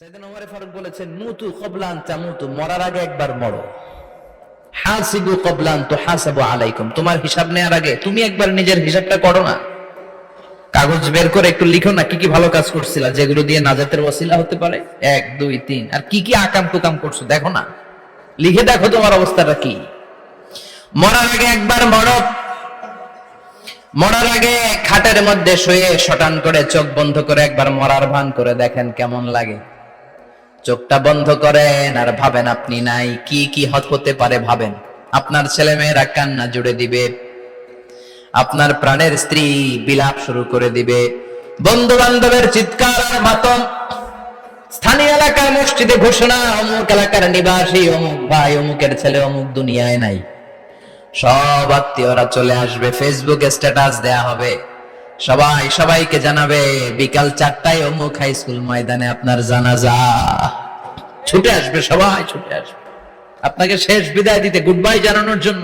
সাইয়েদনা ওমর ফারুক বলেছেন, মুতু ক্বাবলা আন তামুতু, মরার আগে একবার মরো। হাসিবু ক্বাবলা আন তুহাসাবু আলাইকুম, তোমার হিসাব নেওয়ার আগে তুমি একবার নিজের হিসাবটা করো না। কাগজ বের করে একটু লিখো না কি কি ভালো কাজ করছিলা, যেগুলো দিয়ে নাজাতের ওসিলা হতে পারে। 1 2 3, আর কি কি আকাম কুকাম করছো দেখো না, লিখে দেখো তোমার অবস্থাটা কি। মরার আগে একবার মরো। মরার আগে খাটের মধ্যে শুয়ে শটান করে চোখ বন্ধ করে একবার মরার ভান করে দেখেন কেমন লাগে। চোখটা বন্ধ করেন আর ভাবেন আপনি নাই, কি কি হতে পারে ভাবেন। আপনার ছেলে মেয়েরা কান্না জুড়ে দিবে, আপনার প্রাণের স্ত্রী বিলাপ শুরু করে দিবে, বন্ধু বান্ধবের চিৎকার আর মাতম, স্থানীয় এলাকার মসজিদে ঘোষণা, অমুক এলাকার নিবাসী অমুক ভাই অমুকের ছেলে অমুক দুনিয়ায় নাই। সব আত্মীয়রা চলে আসবে, ফেসবুকে স্ট্যাটাস দেয়া হবে, সবাই সবাইকে জানাবে বিকাল 4টায় অমুক হাই স্কুল ময়দানে আপনার জানাজা। ছুটে আসবে, সবাই ছুটে আসবে আপনাকে শেষ বিদায় দিতে, গুড বাই জানানোর জন্য,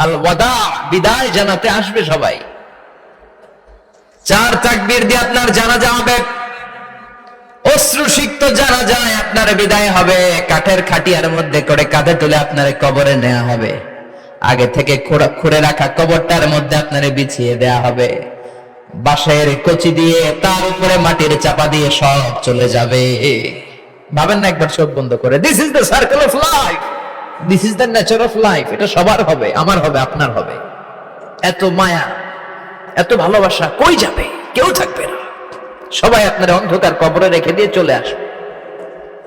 আল ওয়াদা, বিদায় জানাতে আসবে সবাই। 4 তাকবীর দিয়ে আপনার জানাজা হবে, অশ্রুসিক্ত জানাজায় আপনার বিদায় হবে। কাঠের খাটিয়ার মধ্যে করে কাঁধে তুলে আপনার কবরে নেওয়া হবে, আগে থেকে খুঁড়ে রাখা কবরটার মধ্যে আপনারে বিছিয়ে দেয়া হবে, বাঁশের কচি দিয়ে তার উপরে মাটির চাপা দিয়ে সব চলে যাবে। ভাবেন না একবার চোখ বন্ধ করে, this is the circle of life, this is the nature of life. এটা সবার হবে, আমার হবে, আপনার হবে। এত মায়া এত ভালোবাসা কই যাবে? কেউ থাকবে না, সবাই আপনার অন্ধকার কবরে রেখে দিয়ে চলে আসবে।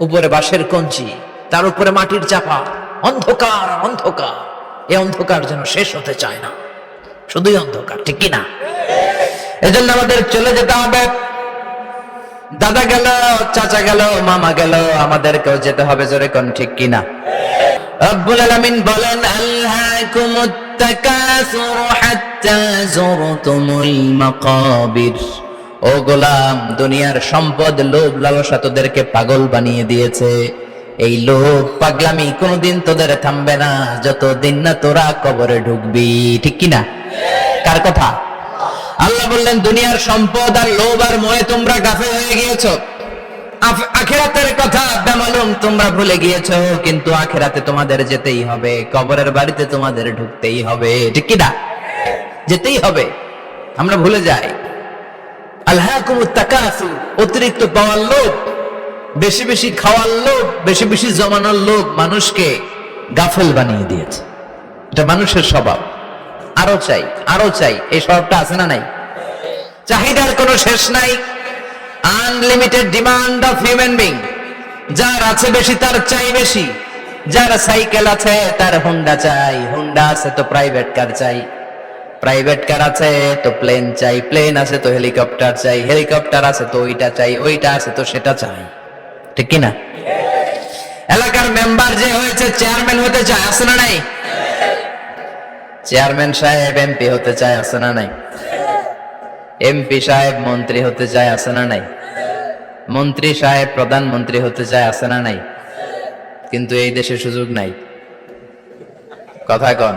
উপরে বাঁশের কঞ্চি, তার উপরে মাটির চাপা, অন্ধকার অন্ধকার। এই অন্ধকার যেন শেষ হতে চায় না, শুধুই অন্ধকার, ঠিক কিনা? এজন্য আমাদের চলে যেতে হবে। দাদা গেল, চাচা গেল, মামা গেল, আমাদেরকেও যেতে হবে, জোরে কোন ঠিক কিনা? রব্বুল আলামিন বলেন, আলহাকুমুত তাকাসুর হাত্তা যুরতুমুল মাকাবির। ও গোলাম, দুনিয়ার সম্পদ লোভ লালসা তোদেরকে পাগল বানিয়ে দিয়েছে। এই লোভ পাগলামি কোনদিন তোদের থামবে না যতদিন না তোরা কবরে ঢুকবি, ঠিক কিনা? কার কথা? আল্লাহ বললেন, দুনিয়ার সম্পদ আর লোভ আর মোহে তোমরা গাফেল হয়ে গিয়েছো, আখিরাতের কথা বেমালুম তোমরা ভুলে গিয়েছো। কিন্তু আখিরাতে তোমাদের যেতেই হবে, কবরের বাড়িতে তোমাদের ঢুকতেই হবে, ঠিক কিনা? যেতেই হবে, আমরা ভুলে যাই। আলহাকুমুত তাকাসুর, অতিরিক্ত পাওয়ার লোভ, বেশি বেশি খাওয়ার লোভ, বেশি বেশি জমানোর লোভ মানুষকে গাফেল বানিয়ে দিয়েছে। এটা মানুষের স্বভাব, আরো চাই আরো চাই, এই স্বভাবটা আছে না নাই? চাহিদার কোনো শেষ নাই, unlimited demand of human being. যার আছে বেশি তার চাই বেশি, যার সাইকেল আছে তার হোন্ডা চাই, হোন্ডা আছে তো প্রাইভেট কার চাই, প্রাইভেট কার আছে তো প্লেন চাই, প্লেন আছে তো হেলিকপ্টার চাই, হেলিকপ্টার আছে তো ওইটা চাই, ওইটা আছে তো সেটা চাই, ঠিক কিনা? এলাকার মেম্বার যে হয়েছে চেয়ারম্যান হতে চায়, আছে না নাই? চেয়ারম্যান সাহেব এমপি হতে চায়, আছে না নাই? এমপি সাহেব মন্ত্রী হতে চায়, আছে না নাই? মন্ত্রী সাহেব প্রধানমন্ত্রী হতে চায়, আছে না নাই? কিন্তু এই দেশে সুযোগ নাই, কথা কন।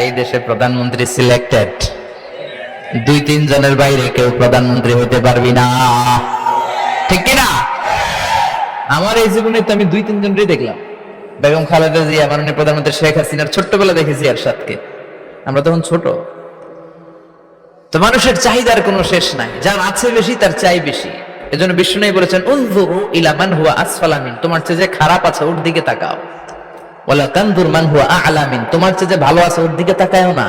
এই দেশে প্রধানমন্ত্রী সিলেক্টেড, 2-3 জনের বাইরে কেউ প্রধানমন্ত্রী হতে পারবি না, ঠিক কিনা? আমার এই জীবনে তো আমি 2-3 জনই দেখলাম। বেগম খালেদা জিয়া, মাননীয় প্রধানমন্ত্রী শেখ হাসিনার ছোট্টবেলা দেখেছি এরশাদকে, আমরা তখন ছোট। তো মানুষের চাহিদার কোনো শেষ নাই, যার আছে বেশি তার চাই বেশি। এজন্য বিষ্ণু বলেছেন, উনজুরু ইলা মান হুয়া আসফালা মিন, তোমার চেয়ে যে খারাপ আছে ওর দিকে তাকাও। ওয়ালা তানজুর মান হুয়া আ'লা মিন, তোমার চেয়ে যে ভালো আছে ওর দিকে তাকাও না,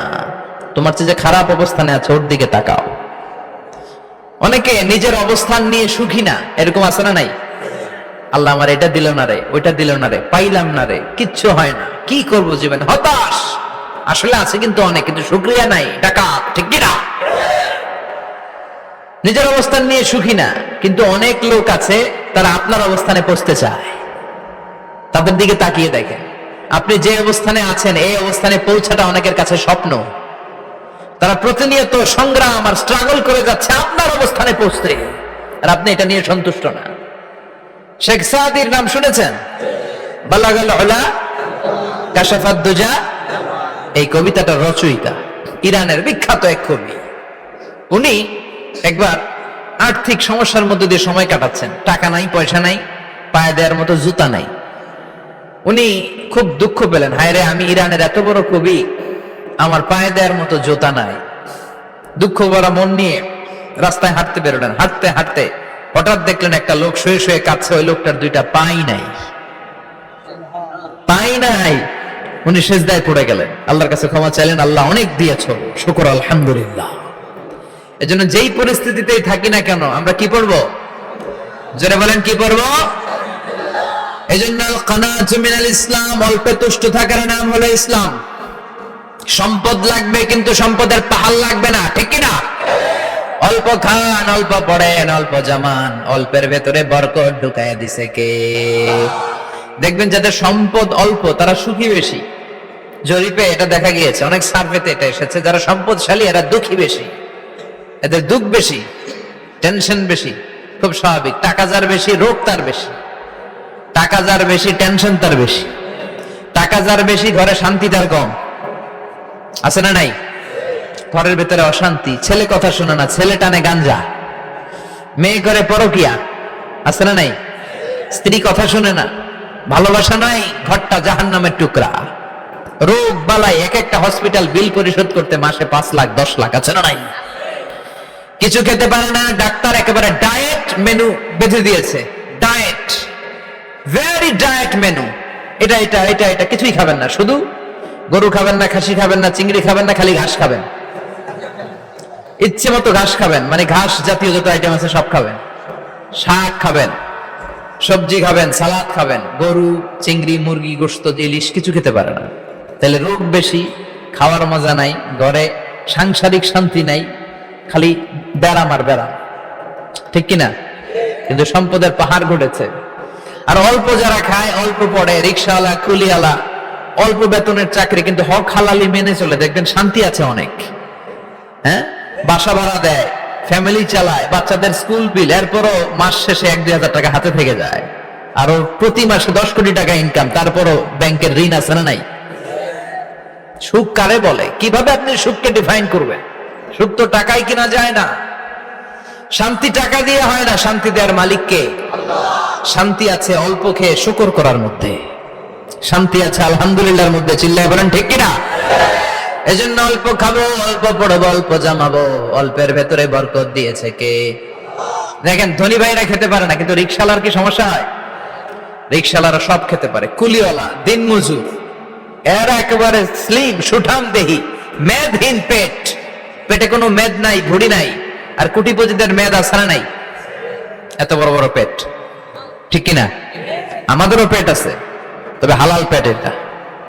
তোমার চেয়ে যে খারাপ অবস্থানে আছে ওর দিকে তাকাও। অনেকে নিজের অবস্থান নিয়ে সুখী না, এরকম আছে না নাই? আল্লাহ আমার এটা দিল না রে, ওইটা দিল না রে, পাইলাম না রে, কিচ্ছু হয় না, কি করব জীবনে, হতাশ। আসলে আছে কিন্তু অনেক, কিন্তু শুকরিয়া নাই, টাকা, ঠিক কিনা? নিজের অবস্থান নিয়ে সুখী না, কিন্তু অনেক লোক আছে তারা আপনার অবস্থানে পৌঁছতে চায়। তাদের দিকে তাকিয়ে দেখেন, আপনি যে অবস্থানে আছেন এই অবস্থানে পৌঁছাটা অনেকের কাছে স্বপ্ন। তারা প্রতিনিয়ত সংগ্রাম আর স্ট্রাগল করে যাচ্ছে আপনার অবস্থানে পৌঁছতে, আর আপনি এটা নিয়ে সন্তুষ্ট না। শেখ সাদির নাম শুনেছেন? বালাগাল উলা কাশাফাত দুজা, এই কবিতাটার রচয়িতা ইরানের বিখ্যাত এক কবি। উনি একবার আর্থিক সমস্যার মধ্যে দিয়ে সময় কাটাচ্ছেন, টাকা নাই, পয়সা নাই, পায়ে দেওয়ার মতো জুতা নাই। উনি খুব দুঃখ পেলেন, হায় রে, আমি ইরানের এত বড় কবি, আমার পায়ে দেওয়ার মতো জুতা নাই। দুঃখ ভরা মন নিয়ে রাস্তায় হাঁটতে বেরোলেন। হাঁটতে হাঁটতে হঠাৎ দেখলেন একটা লোক শুয়ে শুয়ে কাঁদছে, ওই লোকটার দুইটা পাই নাই, পাই নাই। উনি সেজদায় পড়ে গেলেন, আল্লাহর কাছে ক্ষমা চাইলেন, আল্লাহ অনেক দিয়েছ, শুকর আলহামদুলিল্লাহ। এজন্য যেই পরিস্থিতিতেই থাকি না কেন আমরা কি পড়বো? জোরে বলেন, কি পড়বো? এজন্য কানাতু মিনাল ইসলাম, অল্পে তুষ্ট থাকার নাম হলো ইসলাম। সম্পদ লাগবে কিন্তু সম্পদের পাহাড় লাগবে না, ঠিক কি না? অল্প খান, অল্প পড়েন, অল্প জামান, অল্পের ভেতরে বরকত ঢুকাইয়া দিছে কে? দেখবেন যাদের সম্পদ অল্প তারা সুখী বেশি। জরিপে এটা দেখা গিয়েছে, অনেক সার্ভেতে এটা এসেছে, যারা সম্পদশালী এরা দুঃখী বেশি, এদের দুঃখ বেশি, টেনশন বেশি। খুব স্বাভাবিক, টাকা যার বেশি রোগ তার বেশি, টাকা যার বেশি টেনশন তার বেশি, টাকা যার বেশি ঘরে শান্তি তার কম। আছে না নাই? ঘরের ভেতরে অশান্তি, ছেলে কথা শোনে না, ছেলে টানে গাঞ্জা, মেয়ে করে পরকিয়া। আছে না নাই? স্ত্রী কথা শোনে না, ভালোবাসা নাই, ঘরটা জাহান্নামের টুকরা। রোগ বালাই, এক একটা হসপিটাল বিল পরিশোধ করতে মাসে 5 লাখ 10 লাখ। আছে না নাই? কিছু খেতে পারে না, ডাক্তার একেবারে ডায়েট মেনু বেঁধে দিয়েছে। ডায়েট, ভেরি ডায়েট মেনু, এটা এটা এটা এটা কিছুই খাবেন না, শুধু গরু খাবেন না, খাসি খাবেন না, চিংড়ি খাবেন না, খালি ঘাস খাবেন। ইচ্ছে মতো ঘাস খাবেন, মানে ঘাস জাতীয় যত আইটেম আছে সব খাবেন। শাক খাবেন, সবজি খাবেন, সালাদ খাবেন। গরু, চিংড়ি, মুরগি, গোশত, ইলিশ কিছু খেতে পারে না। তাহলে রোগ বেশি, খাওয়ার মজা নাই, ঘরে সাংসারিক শান্তি নাই, খালি ব্যারাম আর ব্যারাম, ঠিক কিনা? কিন্তু সম্পদের পাহাড় ঘটেছে। আর অল্প যারা খায়, অল্প পড়ে, রিক্সাওয়ালা, কুলিওয়ালা, অল্প বেতনের চাকরি, কিন্তু হক হালালি মেনে চলে, দেখবেন শান্তি আছে অনেক। হ্যাঁ, বাসা ভাড়া দেয়, ফ্যামিলি চালায়, বাচ্চাদের স্কুল বিল, এরপরও মাস শেষে 1-2 হাজার টাকা হাতে থেকে যায়। আর প্রতি মাসে 10 কোটি টাকা ইনকাম, তারপরও ব্যাংকের ঋণ আছে না নাই? সুখ কারে বলে? কিভাবে আপনি সুখকে ডিফাইন করবেন? সুখ তো টাকায় কিনা যায় না, শান্তি টাকা দিয়ে হয় না, শান্তি দেওয়ার মালিক কে? শান্তি আছে অল্প খেয়ে শুকর করার মধ্যে, শান্তি আছে আলহামদুলিল্লাহর মধ্যে। চিল্লায় বলেন ঠিক কিনা? এজন্য অল্প খাবো, অল্প পড়বো, অল্প জামাবো, অল্পের ভেতরে বরকত দিয়েছে কে? দেখেন ধনী ভাইরা খেতে পারে না, কিন্তু রিক্সাওয়ালার কি সমস্যা হয়? রিক্সাওয়ালারা সব খেতে পারে, কুলিওয়ালা, দিনমজুর, এরা একেবারে স্লিম সুঠাম দেহি, মেদহীন পেট, পেটে কোনো মেদ নাই, ভুড়ি নাই। আর কোটিপতিদের মেদ আছে না নাই? এত বড় বড় পেট, ঠিক কিনা? আমাদেরও পেট আছে, তবে হালাল পেট এটা।